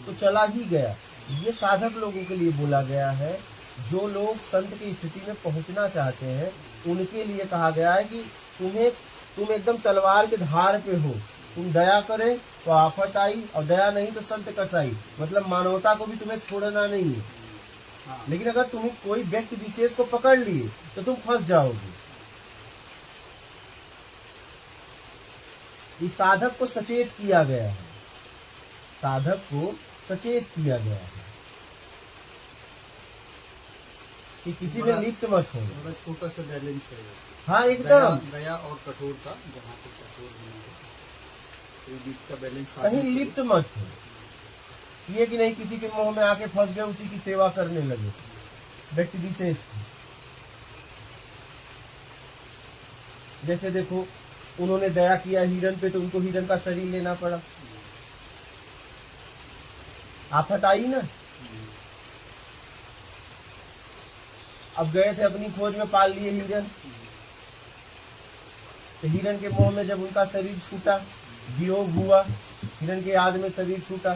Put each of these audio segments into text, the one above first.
तो चला ही गया। ये साधक लोगों के लिए बोला गया है। जो लोग संत की स्थिति में पहुंचना चाहते हैं उनके लिए कहा गया है कि तुम एकदम तलवार के धार पे हो, तुम दया करे तो आफत आई और दया नहीं तो संत कसाई, मतलब मानवता को भी तुम्हें छोड़ना नहीं है। लेकिन अगर तुम्हें कोई व्यक्ति विशेष को पकड़ लिए तो तुम फंस जाओगे। इस साधक को सचेत किया गया है, साधक को सचेत किया गया है कि किसी में लिप्त मत हो। छोटा सा बैलेंस है। हाँ एकदम दया और कठोरता, जहाँ पे कठोर तो बीच का बैलेंस, कहीं लिप्त मत हो। ये कि नहीं किसी के मुंह में आके फंस गए उसी की सेवा करने लगे व्यक्ति विशेष की। जैसे देखो उन्होंने दया किया हिरण पे तो उनको हिरण का शरीर लेना पड़ा, आफत आई ना। अब गए थे अपनी खोज में, पाल लिए हिरण, तो हिरण के मुंह में जब उनका शरीर छूटा, वियोग हुआ, हिरण के याद में शरीर छूटा,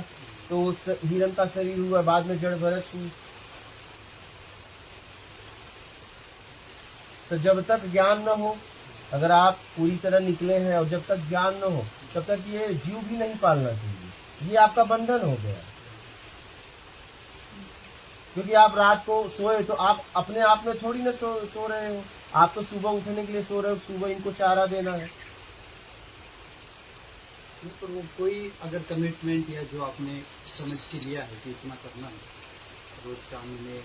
तो उस हिरण का शरीर हुआ, बाद में जड़ भरत हुई। तो जब तक ज्ञान न हो, अगर आप पूरी तरह निकले हैं और जब तक ज्ञान न हो तब तक ये जीव भी नहीं पालना चाहिए। ये आपका बंधन हो गया। क्योंकि आप रात को सोए तो आप अपने आप में थोड़ी ना सो रहे हो, आप तो सुबह उठने के लिए सो रहे हो, सुबह इनको चारा देना है। तो वो कोई अगर कमिटमेंट या जो आपने समझ के लिया है कि इतना करना है रोज काम में,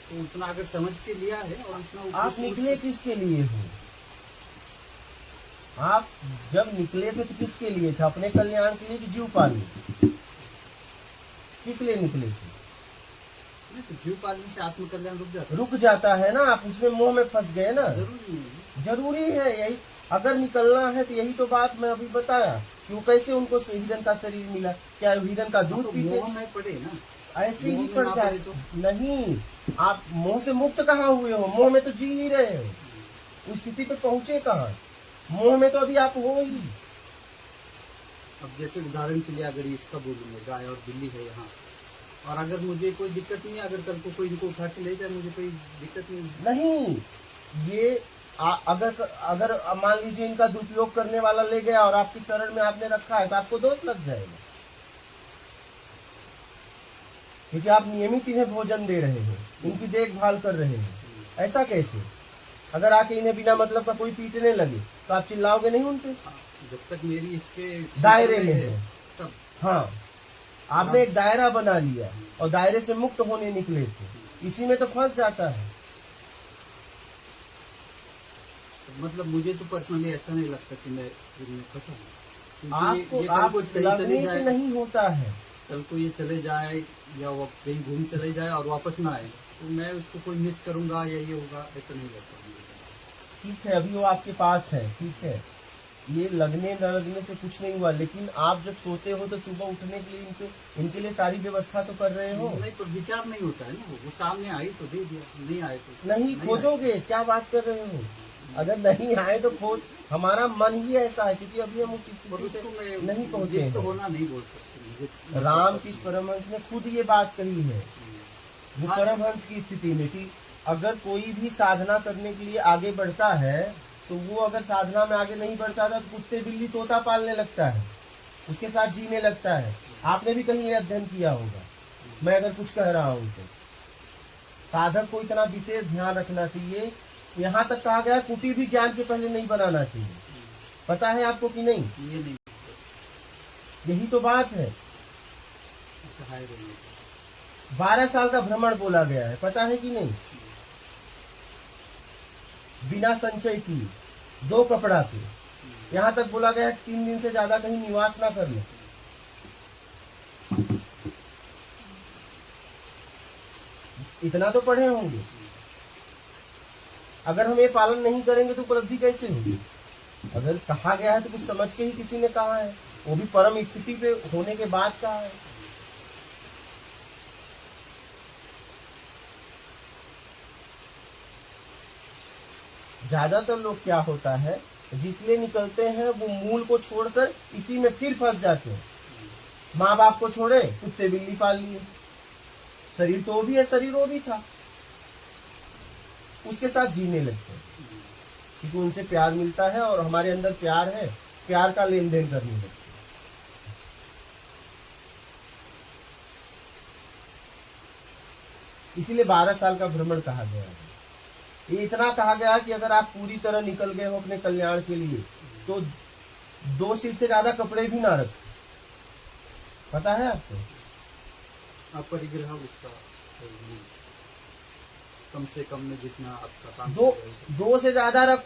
तो उतना अगर समझ के लिया है और उतना आप निकले किसके लिए हो? आप जब निकले थे तो किसके लिए थे? अपने कल्याण के लिए कि जीव पालने? किस लिए निकले थे? तो जीव पालने से आत्म कल्याण रुक जाता है ना। आप उसमें मोह में फंस गए ना। जरूरी है यही। अगर निकलना है तो यही तो बात मैं अभी बताया कि वो कैसे उनको हिरण का शरीर मिला। क्या हिरण का दूध पीते? मोह में पड़े ना, ऐसे ही पड़ जाए तो नहीं। आप मोह से मुक्त कहाँ हुए हो? मोह में तो जी नहीं रहे हो। उस स्थिति पे पहुंचे कहाँ? मोह में तो अभी आप हो ही। अब जैसे उदाहरण के लिए अगर इसका बोलूंगा, गाय और बिल्ली है यहाँ, और अगर मुझे कोई दिक्कत नहीं है, अगर कल को कोई इनको उठा के ले जाए, मुझे कोई दिक्कत नहीं। ये अगर मान लीजिए इनका दुरुपयोग करने वाला ले गया और आपकी शरण में आपने रखा है तो आपको दोष लग जाएगा, क्योंकि आप नियमित इन्हें भोजन दे रहे हैं, इनकी देखभाल कर रहे हैं। ऐसा कैसे? अगर आके इन्हें बिना मतलब का कोई पीटने लगे तो आप चिल्लाओगे नहीं उनपे? जब तक मेरी इसके दायरे में है तब। हाँ, आपने एक दायरा बना लिया और दायरे से मुक्त होने निकले थे, इसी में तो फंस जाता है। मतलब मुझे तो पर्सनली ऐसा नहीं लगता कि मैं फंसा हूँ। आपको लगने से नहीं होता है। कल को ये चले जाए या वो कहीं घूम चले जाए और वापस ना आए तो मैं उसको कोई मिस करूंगा या ये होगा, ऐसा नहीं लगता। ठीक है, अभी वो आपके पास है, ठीक है, ये लगने न लगने से कुछ नहीं हुआ। लेकिन आप जब सोते हो तो सुबह उठने के लिए इनके लिए सारी व्यवस्था तो कर रहे हो। नहीं, पर विचार नहीं होता है ना। वो सामने आई तो दे दिया, नहीं आए तो नहीं खोजोगे। क्या बात कर रहे हो? अगर नहीं आए तो खोज। हमारा मन ही ऐसा है क्योंकि अभी हम उस स्थिति से नहीं पहुंचे तो होना नहीं बोल सकते। रामकृष्ण परमहंस ने खुद ये बात कही है वो परमहंस की स्थिति में कि अगर कोई भी साधना करने के लिए आगे बढ़ता है तो वो अगर साधना में आगे नहीं बढ़ता था तो कुत्ते बिल्ली तोता पालने लगता है, उसके साथ जीने लगता है। आपने भी कहीं ये अध्ययन किया होगा। मैं अगर कुछ कह रहा हूँ तो साधक को इतना विशेष ध्यान रखना चाहिए। यहाँ तक कहा गया कुटी भी ज्ञान के पहले नहीं बनाना चाहिए। पता है आपको कि नहीं? ये नहीं, यही तो बात है। 12 साल का भ्रमण बोला गया है, पता है कि नहीं? बिना संचय की 2 कपड़ा के। यहाँ तक बोला गया 3 दिन से ज्यादा कहीं निवास ना कर ले। इतना तो पढ़े होंगे। अगर हम ये पालन नहीं करेंगे तो उपलब्धि कैसे होगी? अगर कहा गया है तो कुछ समझ के ही किसी ने कहा है, वो भी परम स्थिति पे होने के बाद कहा है। ज्यादातर लोग क्या होता है जिसलिए निकलते हैं वो मूल को छोड़कर इसी में फिर फंस जाते हैं। माँ बाप को छोड़े, कुत्ते बिल्ली पाल लिए। शरीर तो वो भी है, शरीर वो भी था, उसके साथ जीने लगते हैं क्योंकि उनसे प्यार मिलता है और हमारे अंदर प्यार है, प्यार का लेन देन करने लगते हैं। इसीलिए 12 साल का भ्रमण कहा गया है। ये इतना कहा गया कि अगर आप पूरी तरह निकल गए हो अपने कल्याण के लिए तो 2 सीट से ज्यादा कपड़े भी ना रखें। पता है आपको? अपरिग्रह उसका कम से कम में जितना आपका काम दो से ज्यादा रखो।